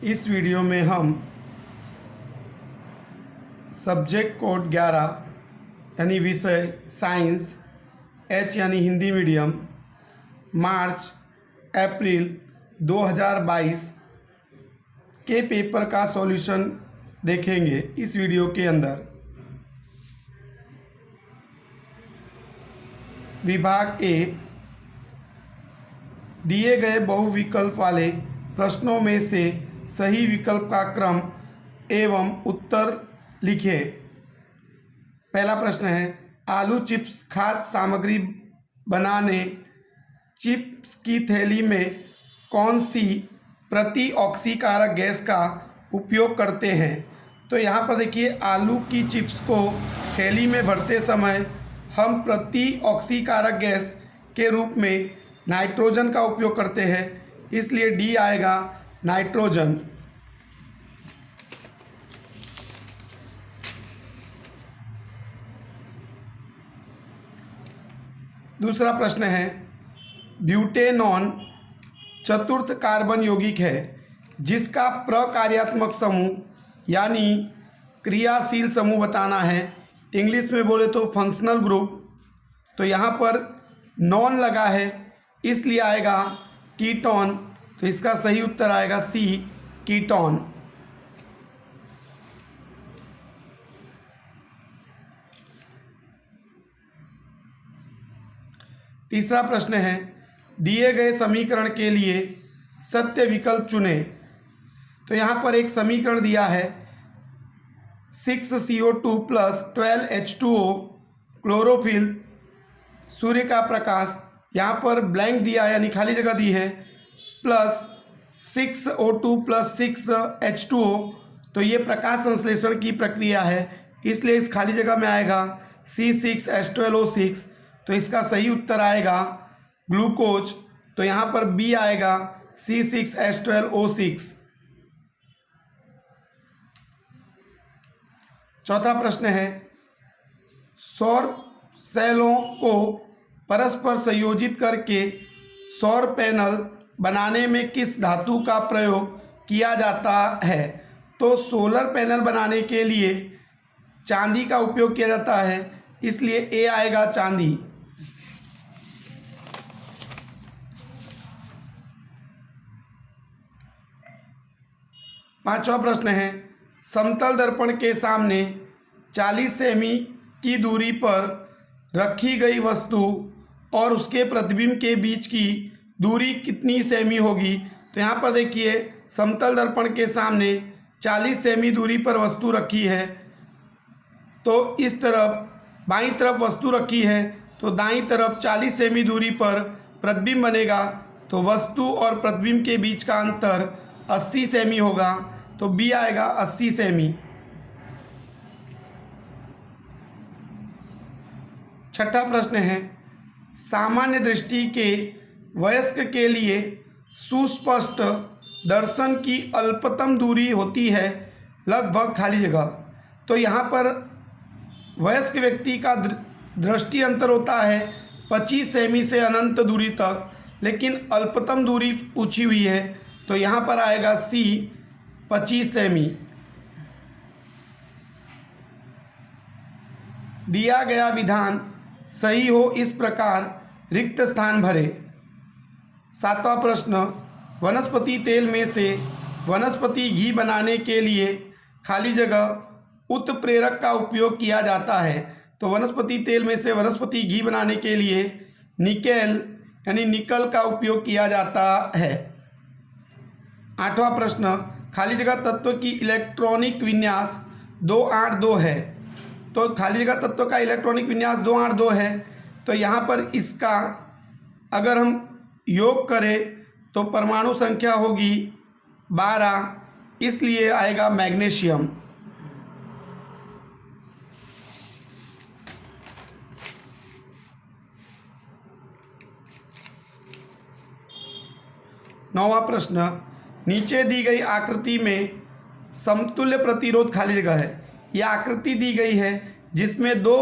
इस वीडियो में हम सब्जेक्ट कोड 11 यानी विषय साइंस एच यानी हिंदी मीडियम मार्च अप्रैल 2022 के पेपर का सॉल्यूशन देखेंगे। इस वीडियो के अंदर विभाग ए दिए गए बहुविकल्प वाले प्रश्नों में से सही विकल्प का क्रम एवं उत्तर लिखें। पहला प्रश्न है, आलू चिप्स खाद्य सामग्री बनाने चिप्स की थैली में कौन सी प्रतिऑक्सीकारक गैस का उपयोग करते हैं। तो यहाँ पर देखिए, आलू की चिप्स को थैली में भरते समय हम प्रतिऑक्सीकारक गैस के रूप में नाइट्रोजन का उपयोग करते हैं, इसलिए डी आएगा नाइट्रोजन। दूसरा प्रश्न है, ब्यूटेनॉन चतुर्थ कार्बन यौगिक है जिसका प्रकार्यात्मक समूह यानी क्रियाशील समूह बताना है। इंग्लिश में बोले तो फंक्शनल ग्रुप। तो यहाँ पर नॉन लगा है इसलिए आएगा कीटोन। तो इसका सही उत्तर आएगा सी कीटोन। तीसरा प्रश्न है, दिए गए समीकरण के लिए सत्य विकल्प चुनें। तो यहाँ पर एक समीकरण दिया है 6CO2 + 12H2O क्लोरोफिल सूर्य का प्रकाश, यहाँ पर ब्लैंक दिया है यानी खाली जगह दी है, प्लस 6O2 + 6H2O। तो ये प्रकाश संश्लेषण की प्रक्रिया है, इसलिए इस खाली जगह में आएगा C6H12O6। तो इसका सही उत्तर आएगा ग्लूकोज। तो यहाँ पर बी आएगा C6H12O6। चौथा प्रश्न है, सौर सेलों को परस्पर संयोजित करके सौर पैनल बनाने में किस धातु का प्रयोग किया जाता है। तो सोलर पैनल बनाने के लिए चांदी का उपयोग किया जाता है, इसलिए ए आएगा चांदी। पांचवा प्रश्न है, समतल दर्पण के सामने 40 सेमी की दूरी पर रखी गई वस्तु और उसके प्रतिबिंब के बीच की दूरी कितनी सेमी होगी। तो यहाँ पर देखिए, समतल दर्पण के सामने 40 सेमी दूरी पर वस्तु रखी है, तो इस तरफ बाईं तरफ वस्तु रखी है, तो दाईं तरफ 40 सेमी दूरी पर प्रतिबिंब बनेगा। तो वस्तु और प्रतिबिंब के बीच का अंतर 80 सेमी होगा। तो बी आएगा 80 सेमी। छठा प्रश्न है, सामान्य दृष्टि के वयस्क के लिए सुस्पष्ट दर्शन की अल्पतम दूरी होती है लगभग खाली जगह। तो यहाँ पर वयस्क व्यक्ति का दृष्टि अंतर होता है 25 सेमी से अनंत दूरी तक, लेकिन अल्पतम दूरी पूछी हुई है, तो यहाँ पर आएगा सी 25 सेमी। दिया गया विधान सही हो इस प्रकार रिक्त स्थान भरे। सातवां प्रश्न, वनस्पति तेल में से वनस्पति घी बनाने के लिए खाली जगह उत्प्रेरक का उपयोग किया जाता है। तो वनस्पति तेल में से वनस्पति घी बनाने के लिए निकेल यानी निकल का उपयोग किया जाता है। आठवां प्रश्न, खाली जगह तत्व की इलेक्ट्रॉनिक विन्यास 282 है। तो खाली जगह तत्व का इलेक्ट्रॉनिक विन्यास 282 है, तो यहाँ पर इसका अगर हम योग करें तो परमाणु संख्या होगी 12, इसलिए आएगा मैग्नीशियम। नौवां प्रश्न, नीचे दी गई आकृति में समतुल्य प्रतिरोध खाली जगह है। यह आकृति दी गई है जिसमें दो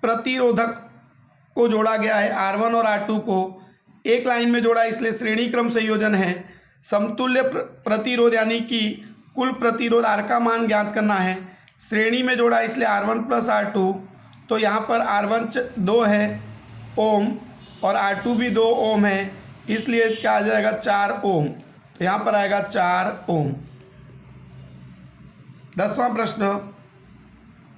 प्रतिरोधक को जोड़ा गया है, R1 और R2 को एक लाइन में जोड़ा, इसलिए श्रेणी क्रम संयोजन है। समतुल्य प्रतिरोध यानी कि कुल प्रतिरोध R का मान ज्ञात करना है। श्रेणी में जोड़ा इसलिए R1 प्लस R2, तो यहाँ पर R1 2 है ओम और R2 भी 2 ओम है, इसलिए क्या आ जाएगा 4 ओम। तो यहाँ पर आएगा 4 ओम। 10वां प्रश्न,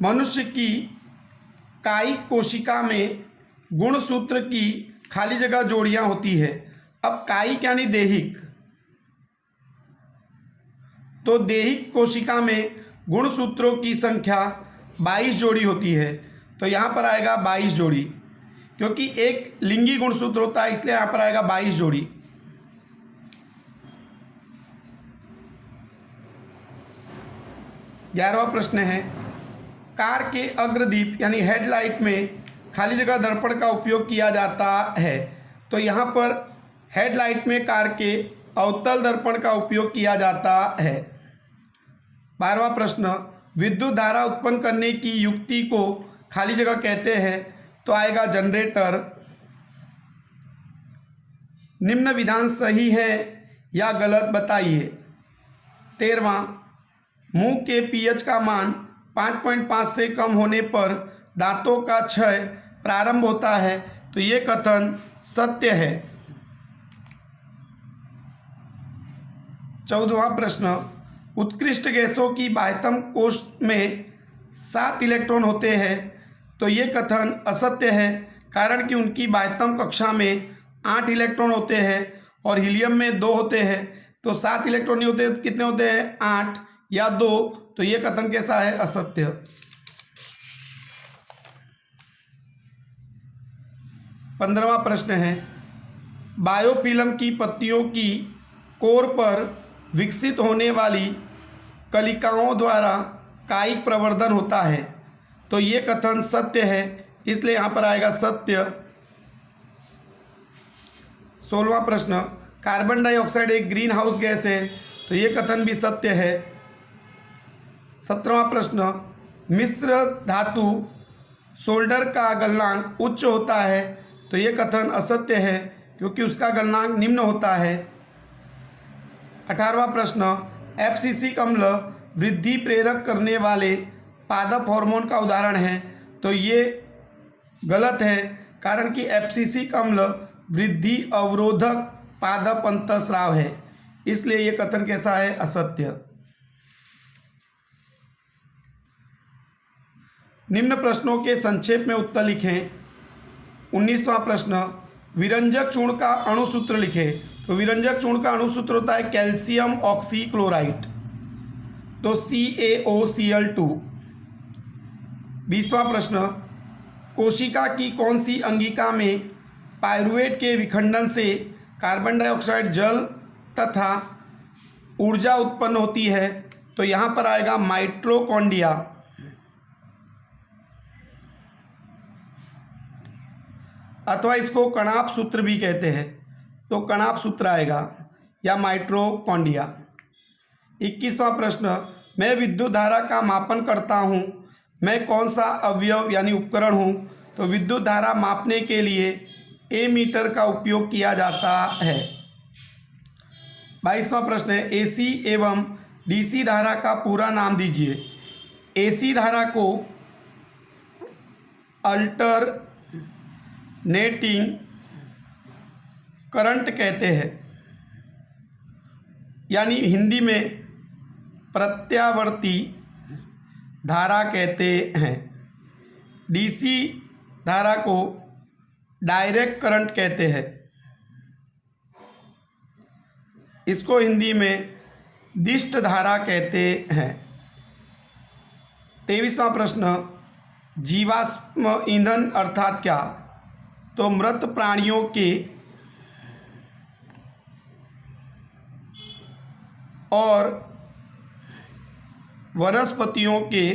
मनुष्य की कायिक कोशिका में गुणसूत्र की खाली जगह जोड़ियां होती है। अब कायिक यानी देहिक, तो देहिक कोशिका में गुणसूत्रों की संख्या 22 जोड़ी होती है। तो यहाँ पर आएगा 22 जोड़ी, क्योंकि एक लिंगी गुणसूत्र होता है इसलिए यहाँ पर आएगा 22 जोड़ी। 11वां प्रश्न है, कार के अग्रदीप यानी हेडलाइट में खाली जगह दर्पण का उपयोग किया जाता है। तो यहाँ पर हेडलाइट में कार के अवतल दर्पण का उपयोग किया जाता है। 12वां प्रश्न, विद्युत धारा उत्पन्न करने की युक्ति को खाली जगह कहते हैं। तो आएगा जनरेटर। निम्न विधान सही है या गलत बताइए। 13वां, मुंह के पीएच का मान 5.5 से कम होने पर दांतों का क्षय प्रारंभ होता है। तो ये कथन सत्य है। 14वां प्रश्न, उत्कृष्ट गैसों की बाह्यतम कोश में 7 इलेक्ट्रॉन होते हैं। तो ये कथन असत्य है, कारण कि उनकी बाह्यतम कक्षा में 8 इलेक्ट्रॉन होते हैं और हीलियम में 2 होते हैं। तो 7 इलेक्ट्रॉन नहीं होते, कितने होते हैं 8 या 2। तो ये कथन कैसा है, असत्य। 15वां प्रश्न है, बायोफिल्म की पत्तियों की कोर पर विकसित होने वाली कलिकाओं द्वारा कायिक प्रवर्धन होता है। तो ये कथन सत्य है, इसलिए यहाँ पर आएगा सत्य। 16वां प्रश्न, कार्बन डाइऑक्साइड एक ग्रीन हाउस गैस है। तो ये कथन भी सत्य है। 17वां प्रश्न, मिश्र धातु सोल्डर का गलनांक उच्च होता है। तो ये कथन असत्य है, क्योंकि उसका गलनांक निम्न होता है। 18वां प्रश्न, एब्सिसिक अम्ल वृद्धि प्रेरक करने वाले पादप हार्मोन का उदाहरण है। तो ये गलत है, कारण कि एब्सिसिक अम्ल वृद्धि अवरोधक पादप अंतःस्राव है, इसलिए ये कथन कैसा है, असत्य। निम्न प्रश्नों के संक्षेप में उत्तर लिखें। 19वां प्रश्न, विरंजक चूर्ण का अणुसूत्र लिखें। तो विरंजक चूर्ण का अणुसूत्र होता है कैल्शियम ऑक्सीक्लोराइड, तो CaOCl2। 20वां प्रश्न, कोशिका की कौन सी अंगिका में पायरुवेट के विखंडन से कार्बन डाइऑक्साइड जल तथा ऊर्जा उत्पन्न होती है। तो यहाँ पर आएगा माइटोकॉन्ड्रिया। अथवा इसको कणाप सूत्र भी कहते हैं, तो कणाप सूत्र आएगा या माइटोकॉन्ड्रिया। 21वां प्रश्न, मैं विद्युत धारा का मापन करता हूँ, मैं कौन सा अवयव यानी उपकरण हूँ। तो विद्युत धारा मापने के लिए एमीटर का उपयोग किया जाता है। 22वां प्रश्न है, एसी एवं डीसी धारा का पूरा नाम दीजिए। एसी धारा को अल्टरनेटिंग करंट कहते हैं, यानी हिंदी में प्रत्यावर्ती धारा कहते हैं। डीसी धारा को डायरेक्ट करंट कहते हैं, इसको हिंदी में दिष्ट धारा कहते हैं। 23वां प्रश्न, जीवाश्म ईंधन अर्थात क्या। तो मृत प्राणियों के और वनस्पतियों के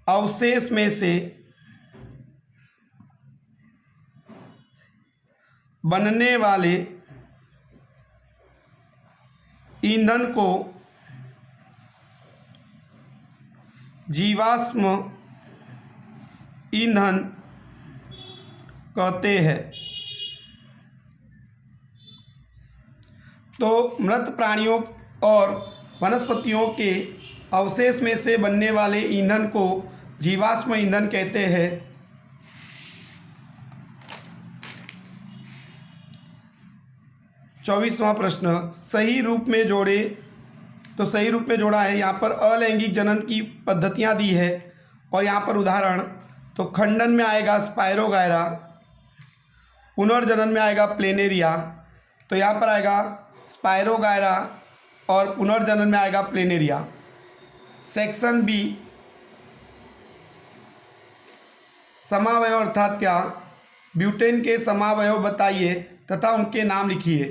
अवशेष में से बनने वाले ईंधन को जीवाश्म ईंधन कहते हैं। तो मृत प्राणियों और वनस्पतियों के अवशेष में से बनने वाले ईंधन को जीवाश्म ईंधन कहते हैं। 24वां प्रश्न, सही रूप में जोड़े। तो सही रूप में जोड़ा है, यहाँ पर अलैंगिक जनन की पद्धतियाँ दी है और यहाँ पर उदाहरण, तो खंडन में आएगा स्पायरोगायरा, पुनर्जनन में आएगा प्लेनेरिया। तो यहाँ पर आएगा स्पायरोगायरा और पुनर्जनन में आएगा प्लेनेरिया। सेक्शन बी, समावयव अर्थात क्या? ब्यूटेन के समावयव बताइए तथा उनके नाम लिखिए।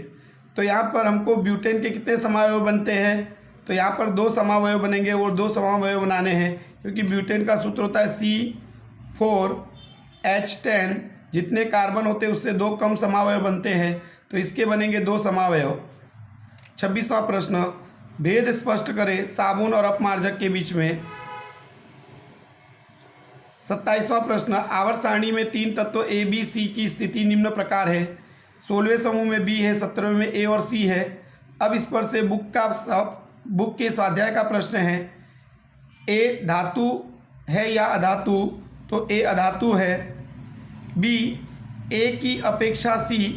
तो यहाँ पर हमको ब्यूटेन के कितने समावयव बनते हैं? तो यहाँ पर 2 समावयव बनेंगे और 2 समावयव बनाने हैं, क्योंकि ब्यूटेन का सूत्र होता है C4H10। जितने कार्बन होते हैं उससे 2 कम समावयव बनते हैं, तो इसके बनेंगे 2 समावयव। 26वां प्रश्न, भेद स्पष्ट करें साबुन और अपमार्जक के बीच में। 27वां प्रश्न, आवर्त सारणी में 3 तत्व A, B, C की स्थिति निम्न प्रकार है। 16वें समूह में B है, 17वें में A और C है। अब इस पर से बुक के स्वाध्याय का प्रश्न है। A धातु है या अधातु? तो A अधातु है। B, A की अपेक्षा C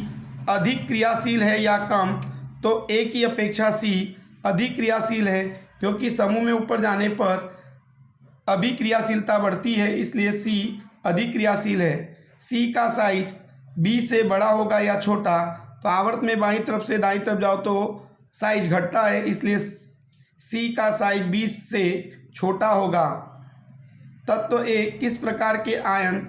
अधिक क्रियाशील है या कम? तो A की अपेक्षा C अधिक क्रियाशील है, क्योंकि समूह में ऊपर जाने पर अभिक्रियाशीलता बढ़ती है, इसलिए C अधिक क्रियाशील है। C का साइज B से बड़ा होगा या छोटा? तो आवर्त में बाईं तरफ से दाईं तरफ जाओ तो साइज घटता है, इसलिए C का साइज B से छोटा होगा। तत्व A किस प्रकार के आयन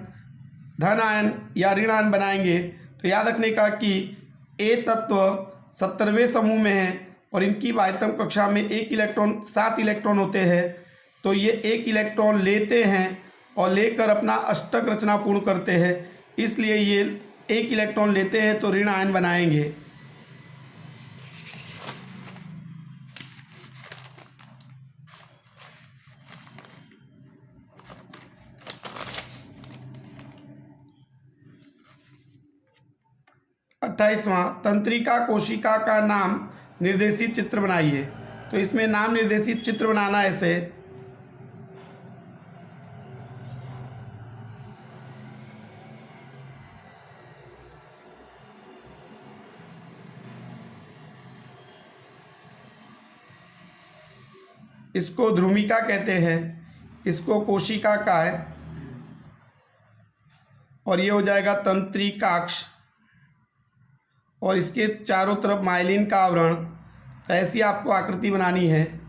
धन आयन या ऋण आयन बनाएंगे? तो याद रखने का कि A तत्व 17वें समूह में है और इनकी बाह्यतम कक्षा में 7 इलेक्ट्रॉन होते हैं। तो ये 1 इलेक्ट्रॉन लेते हैं और लेकर अपना अष्टक रचना पूर्ण करते हैं, इसलिए ये 1 इलेक्ट्रॉन लेते हैं तो ऋण आयन बनाएंगे। अट्ठाईसवां, तंत्रिका कोशिका का नाम निर्देशित चित्र बनाइए। तो इसमें नाम निर्देशित चित्र बनाना ऐसे, इसको ध्रुमिका कहते हैं, इसको कोशिका का है, और ये हो जाएगा तंत्रिकाक्ष, और इसके चारों तरफ माइलिन का आवरण। तो ऐसी आपको आकृति बनानी है।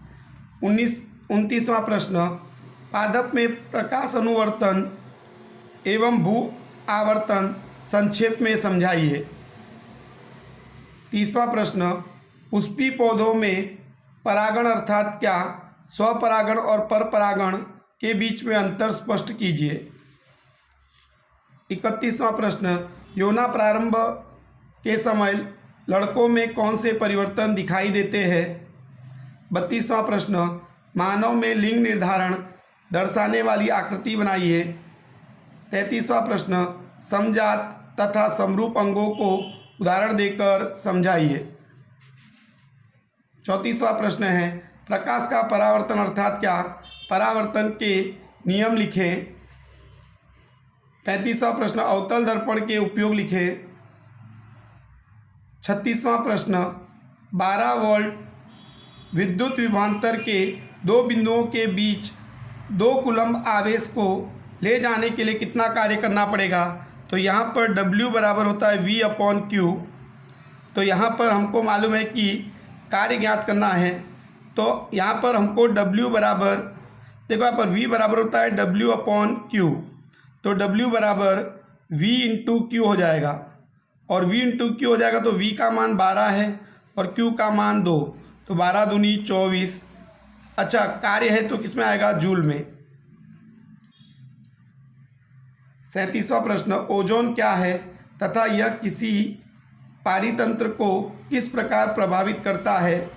29वां प्रश्न, पादप में प्रकाश अनुवर्तन एवं भू आवर्तन संक्षेप में समझाइए। 30वां प्रश्न, पुष्पी पौधों में परागण अर्थात क्या? स्वपरागण और परपरागण के बीच में अंतर स्पष्ट कीजिए। 31वां प्रश्न, यौना प्रारंभ के समय लड़कों में कौन से परिवर्तन दिखाई देते हैं? 32वां प्रश्न, मानव में लिंग निर्धारण दर्शाने वाली आकृति बनाइए। 33वां प्रश्न, समजात तथा समरूप अंगों को उदाहरण देकर समझाइए। 34वां प्रश्न है, प्रकाश का परावर्तन अर्थात क्या? परावर्तन के नियम लिखें। 35वां प्रश्न, अवतल दर्पण के उपयोग लिखें। 36वां प्रश्न, 12 वोल्ट विद्युत विभवांतर के 2 बिंदुओं के बीच 2 कूलम्ब आवेश को ले जाने के लिए कितना कार्य करना पड़ेगा? तो यहाँ पर W बराबर होता है V/Q। तो यहाँ पर हमको मालूम है कि कार्य ज्ञात करना है, तो यहाँ पर हमको W बराबर, देखो यहाँ पर V बराबर होता है W/Q, तो W बराबर V/Q हो जाएगा, और V/Q हो जाएगा तो V का मान 12 है और Q का मान 2, तो 12 दूनी 24। अच्छा, कार्य है तो किस में आएगा? जूल में। 37वां प्रश्न, ओजोन क्या है तथा यह किसी पारितंत्र को किस प्रकार प्रभावित करता है?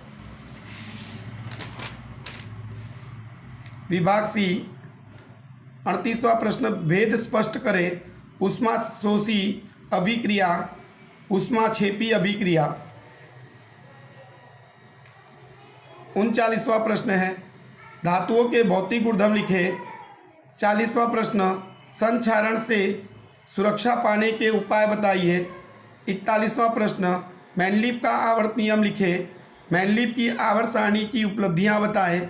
विभाग सी। 38वां प्रश्न, भेद स्पष्ट करें ऊष्माशोषी अभिक्रिया ऊष्माक्षेपी अभिक्रिया। 39वां प्रश्न है धातुओं के भौतिक गुणधर्म लिखे। 40वां प्रश्न संक्षारण से सुरक्षा पाने के उपाय बताइए। 41वां प्रश्न मैंडलीव का आवर्त नियम लिखे। मैंडलीव की आवर्त सारणी की उपलब्धियां बताएं।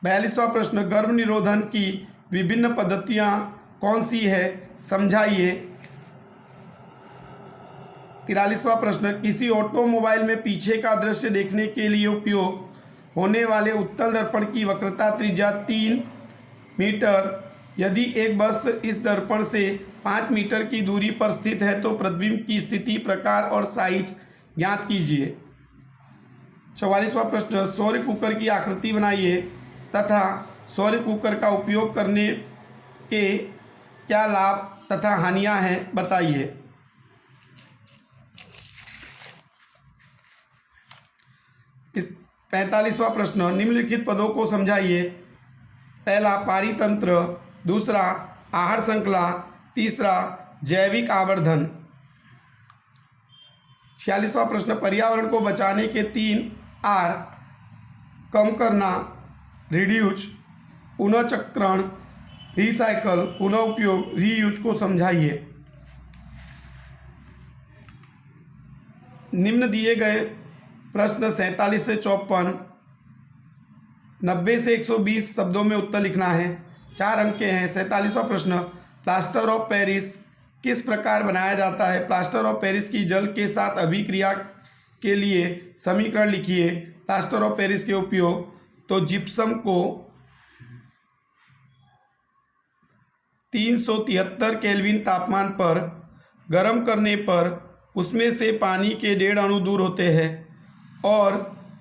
42वां प्रश्न गर्भ निरोधन की विभिन्न पद्धतियां कौन सी है समझाइए। 43वां प्रश्न किसी ऑटोमोबाइल में पीछे का दृश्य देखने के लिए उपयोग होने वाले उत्तल दर्पण की वक्रता त्रिज्या 3 मीटर। यदि एक बस इस दर्पण से 5 मीटर की दूरी पर स्थित है तो प्रतिबिंब की स्थिति, प्रकार और साइज ज्ञात कीजिए। 44वां प्रश्न सौर कुकर की आकृति बनाइए तथा सौर कुकर का उपयोग करने के क्या लाभ तथा हानियां हैं बताइए। इस 45वां प्रश्न निम्नलिखित पदों को समझाइए। पहला पारितंत्र, दूसरा आहार श्रृंखला, तीसरा जैविक आवर्धन। 46वां प्रश्न पर्यावरण को बचाने के 3 आर कम करना, रिड्यूस, पुनःचक्रण, रिसाइकल, पुनः उपयोग, रीयूज को समझाइए। निम्न दिए गए प्रश्न 47 से 54, 90 से 120 शब्दों में उत्तर लिखना है। 4 अंक के हैं। 47वां प्रश्न प्लास्टर ऑफ पेरिस किस प्रकार बनाया जाता है। प्लास्टर ऑफ पेरिस की जल के साथ अभिक्रिया के लिए समीकरण लिखिए। प्लास्टर ऑफ पेरिस के उपयोग तो जिप्सम को 373 केल्विन तापमान पर गर्म करने पर उसमें से पानी के 1.5 अणु दूर होते हैं और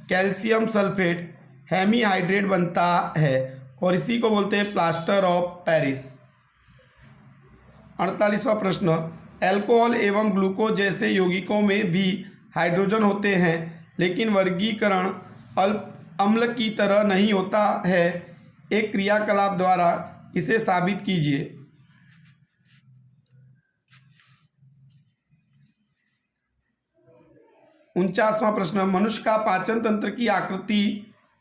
कैल्शियम सल्फेट हेमीहाइड्रेट बनता है और इसी को बोलते हैं प्लास्टर ऑफ पेरिस। 48वां प्रश्न अल्कोहल एवं ग्लूकोज जैसे यौगिकों में भी हाइड्रोजन होते हैं लेकिन वर्गीकरण अम्ल की तरह नहीं होता है। एक क्रियाकलाप द्वारा इसे साबित कीजिए। 49वां प्रश्न मनुष्य का पाचन तंत्र की आकृति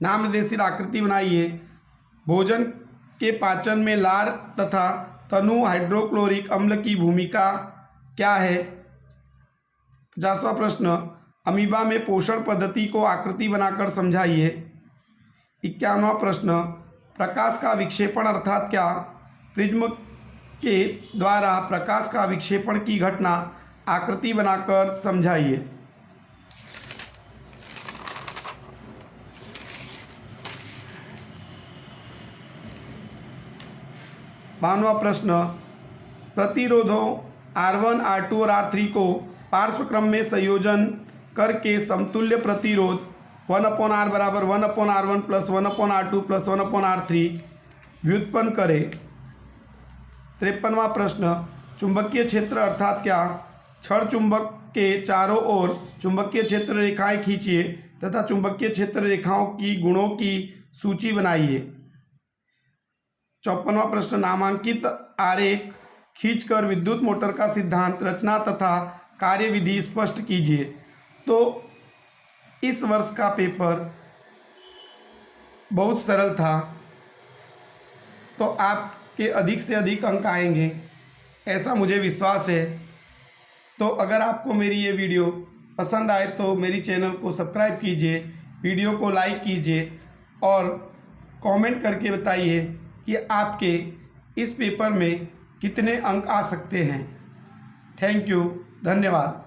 नाम निर्देशित आकृति बनाइए। भोजन के पाचन में लार तथा तनु हाइड्रोक्लोरिक अम्ल की भूमिका क्या है। 50वां प्रश्न अमीबा में पोषण पद्धति को आकृति बनाकर समझाइए। 51वां प्रश्न प्रकाश का विक्षेपण अर्थात क्या। प्रिज्म के द्वारा प्रकाश का विक्षेपण की घटना आकृति बनाकर समझाइए। 52वां प्रश्न प्रतिरोधों R1, R2 और R3 को पार्श्व क्रम में संयोजन करके समतुल्य प्रतिरोध 1/R बराबर 1/R1 plus 1/R2 plus 1/R3 व्युत्पन्न करें। 53वां प्रश्न चुंबकीय क्षेत्र अर्थात क्या। छड़ चुंबक के चारों ओर चुंबकीय क्षेत्र रेखाएं खींचिए तथा चुंबकीय क्षेत्र रेखाओं की गुणों की सूची बनाइए। 54वां प्रश्न नामांकित आरेख खींचकर विद्युत मोटर का सिद्धांत, रचना तथा कार्यविधि स्पष्ट कीजिए। तो इस वर्ष का पेपर बहुत सरल था तो आपके अधिक से अधिक अंक आएंगे ऐसा मुझे विश्वास है। तो अगर आपको मेरी ये वीडियो पसंद आए तो मेरी चैनल को सब्सक्राइब कीजिए, वीडियो को लाइक कीजिए और कमेंट करके बताइए कि आपके इस पेपर में कितने अंक आ सकते हैं। थैंक यू, धन्यवाद।